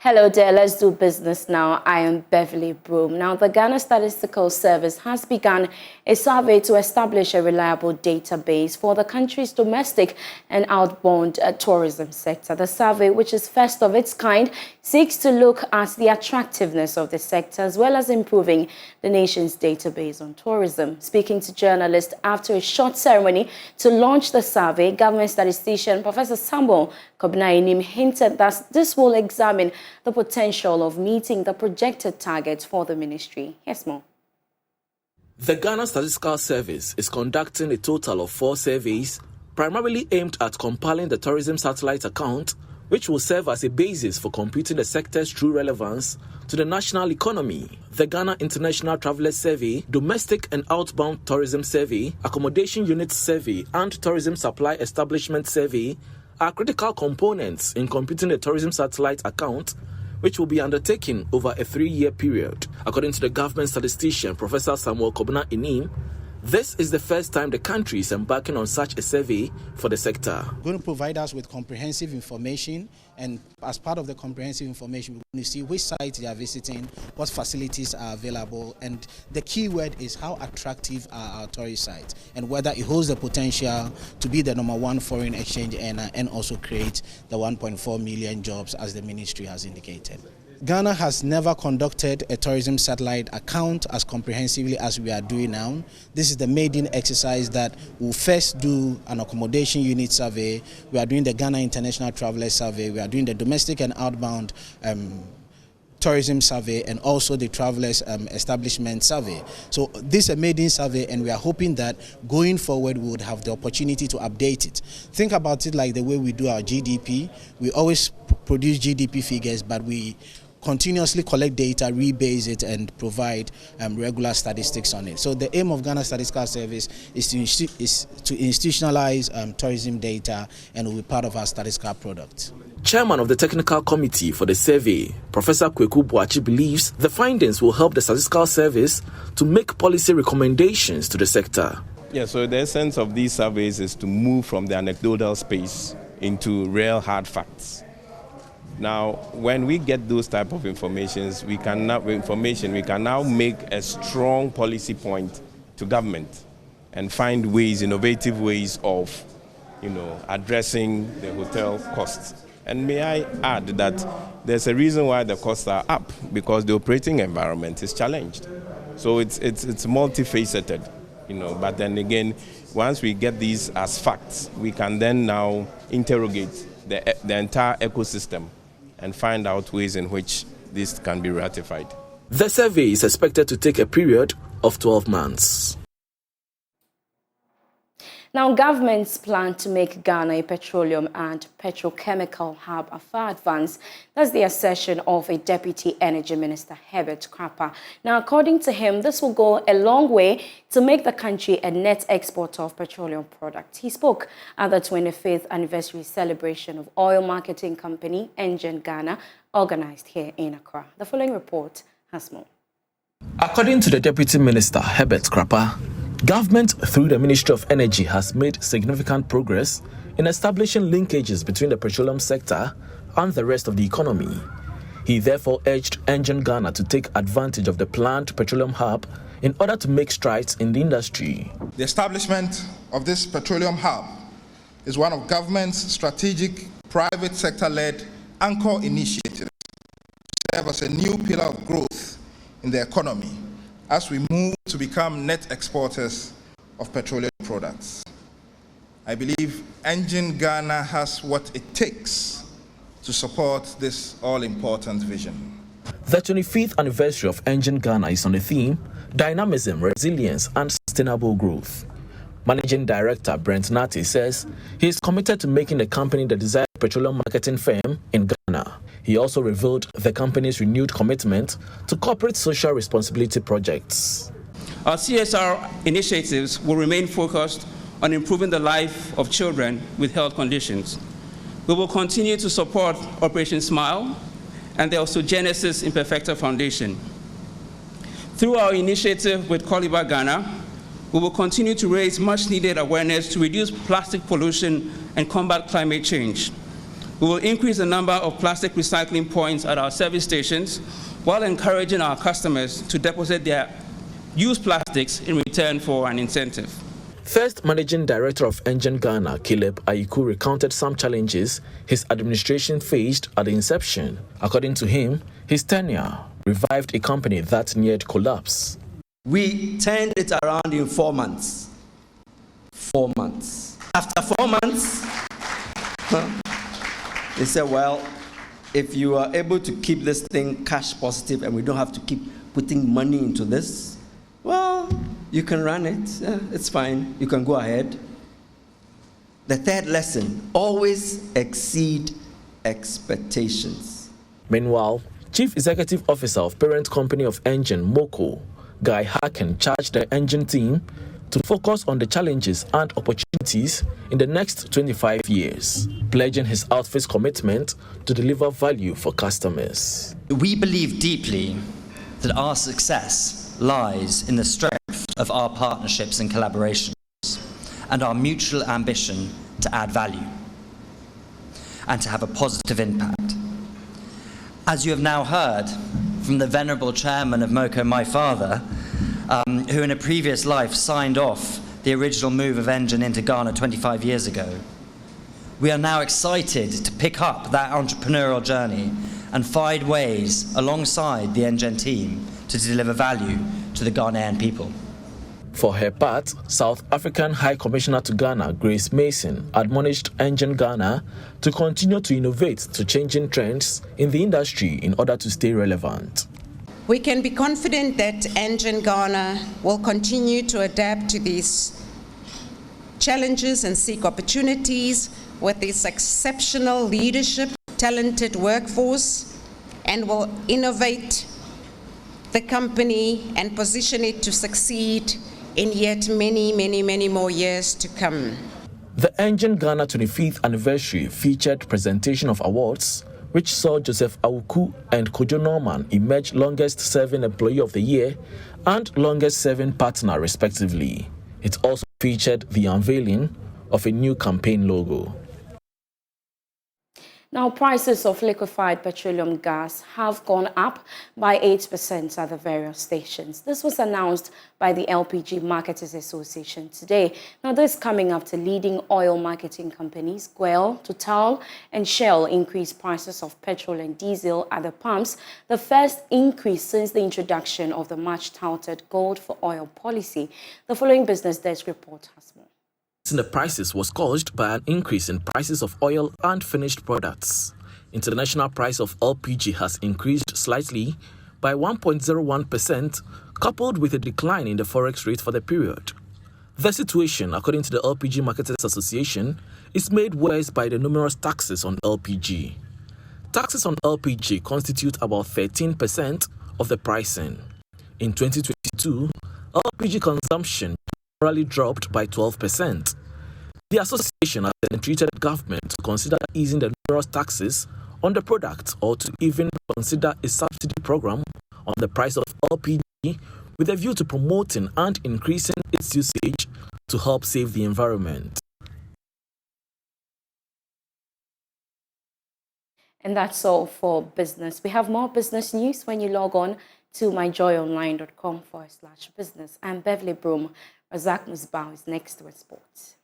Hello there, let's do business now. I am Beverly Broohm. Now, the Ghana Statistical Service has begun a survey to establish a reliable database for the country's domestic and outbound tourism sector. The survey, which is first of its kind, seeks to look at the attractiveness of the sector as well as improving the nation's database on tourism. Speaking to journalists after a short ceremony to launch the survey, government statistician Professor Samuel Kobnainim hinted that this will examine the potential of meeting the projected targets for the ministry. Here's more. The Ghana Statistical Service is conducting a total of 4 surveys, primarily aimed at compiling the tourism satellite account, which will serve as a basis for computing the sector's true relevance to the national economy. The Ghana International Travelers Survey, Domestic and Outbound Tourism Survey, Accommodation Unit Survey, and Tourism Supply Establishment Survey are critical components in computing the tourism satellite account, which will be undertaken over a 3-year period. According to the government statistician, Professor Samuel Kobnainim, this is the first time the country is embarking on such a survey for the sector. Going to provide us with comprehensive information, and as part of the comprehensive information, we're going to see which sites they are visiting, what facilities are available, and the key word is how attractive are our tourist sites and whether it holds the potential to be the #1 foreign exchange earner and also create the 1.4 million jobs as the ministry has indicated. Ghana has never conducted a tourism satellite account as comprehensively as we are doing now. This is the maiden exercise that we'll first do an accommodation unit survey. We are doing the Ghana International Travelers Survey. We are doing the domestic and outbound tourism survey and also the travelers establishment survey. So this is a maiden survey, and we are hoping that going forward we would have the opportunity to update it. Think about it like the way we do our GDP. We always produce GDP figures, but we continuously collect data, rebase it, and provide regular statistics on it. So the aim of Ghana Statistical Service is to institutionalize tourism data, and will be part of our statistical product. Chairman of the Technical Committee for the survey, Professor Kweku Boachi, believes the findings will help the Statistical Service to make policy recommendations to the sector. Yeah, so the essence of these surveys is to move from the anecdotal space into real hard facts. Now, when we get those type of informations, we can now make a strong policy point to government and find ways, innovative ways of, addressing the hotel costs. And may I add that there's a reason why the costs are up, because the operating environment is challenged. So it's multifaceted, But then again, once we get these as facts, we can then now interrogate the entire ecosystem and find out ways in which this can be ratified. The survey is expected to take a period of 12 months. Now, governments plan to make Ghana a petroleum and petrochemical hub are far advanced. That's the assertion of a Deputy Energy Minister, Herbert Krapah. Now, according to him, this will go a long way to make the country a net exporter of petroleum products. He spoke at the 25th anniversary celebration of oil marketing company Engen Ghana, organized here in Accra. The following report has more. According to the Deputy Minister, Herbert Krapah, government through the Ministry of Energy has made significant progress in establishing linkages between the petroleum sector and the rest of the economy. He therefore urged Engen Ghana to take advantage of the planned petroleum hub in order to make strides in the industry. The establishment of this petroleum hub is one of government's strategic private sector-led anchor initiatives to serve as a new pillar of growth in the economy as we move to become net exporters of petroleum products. I believe Engen Ghana has what it takes to support this all-important vision. The 25th anniversary of Engen Ghana is on the theme, Dynamism, Resilience and Sustainable Growth. Managing Director Brent Nati says he is committed to making the company the desired petroleum marketing firm in Ghana. He also revealed the company's renewed commitment to corporate social responsibility projects. Our CSR initiatives will remain focused on improving the life of children with health conditions. We will continue to support Operation Smile and the Osteogenesis Imperfecta Foundation. Through our initiative with Coliba Ghana, we will continue to raise much-needed awareness to reduce plastic pollution and combat climate change. We will increase the number of plastic recycling points at our service stations while encouraging our customers to deposit their used plastics in return for an incentive. First Managing Director of Engen Ghana, Caleb Ayiku, recounted some challenges his administration faced at the inception. According to him, his tenure revived a company that neared collapse. We turned it around in 4 months. 4 months. After 4 months, they said, well, if you are able to keep this thing cash positive and we don't have to keep putting money into this, well, you can run it. It's fine. You can go ahead. The third lesson, always exceed expectations. Meanwhile, Chief Executive Officer of parent company of Engen, Moko, Guy Haken, charged the Engen team to focus on the challenges and opportunities in the next 25 years, pledging his outfit's commitment to deliver value for customers. We believe deeply that our success lies in the strength of our partnerships and collaborations and our mutual ambition to add value and to have a positive impact. As you have now heard from the venerable chairman of MOCO, my father, who in a previous life signed off the original move of Engen into Ghana 25 years ago, we are now excited to pick up that entrepreneurial journey and find ways alongside the Engen team to deliver value to the Ghanaian people. For her part, South African High Commissioner to Ghana, Grace Mason, admonished Engen Ghana to continue to innovate to changing trends in the industry in order to stay relevant. We can be confident that Engen Ghana will continue to adapt to these challenges and seek opportunities with its exceptional leadership, talented workforce, and will innovate the company and position it to succeed in yet many more years to come. The Engen Ghana 25th anniversary featured presentation of awards, which saw Joseph Awuku and Kojo Norman emerge longest-serving employee of the year and longest-serving partner, respectively. It also featured the unveiling of a new campaign logo. Now, prices of liquefied petroleum gas have gone up by 8% at the various stations. This was announced by the LPG Marketers Association today. Now, this coming after leading oil marketing companies, Guel, Total, and Shell increased prices of petrol and diesel at the pumps, the first increase since the introduction of the much-touted gold for oil policy. The following Business Desk report has more. The prices was caused by an increase in prices of oil and finished products. International price of LPG has increased slightly by 1.01%, coupled with a decline in the forex rate for the period. The situation, according to the LPG Marketers Association, is made worse by the numerous taxes on LPG. Taxes on LPG constitute about 13% of the pricing. In 2022, LPG consumption generally dropped by 12%. The association has entreated government to consider easing the numerous taxes on the product or to even consider a subsidy program on the price of LPG with a view to promoting and increasing its usage to help save the environment. And that's all for business. We have more business news when you log on to myjoyonline.com/business. I'm Beverly Broohm. Razak Musbao is next with sports.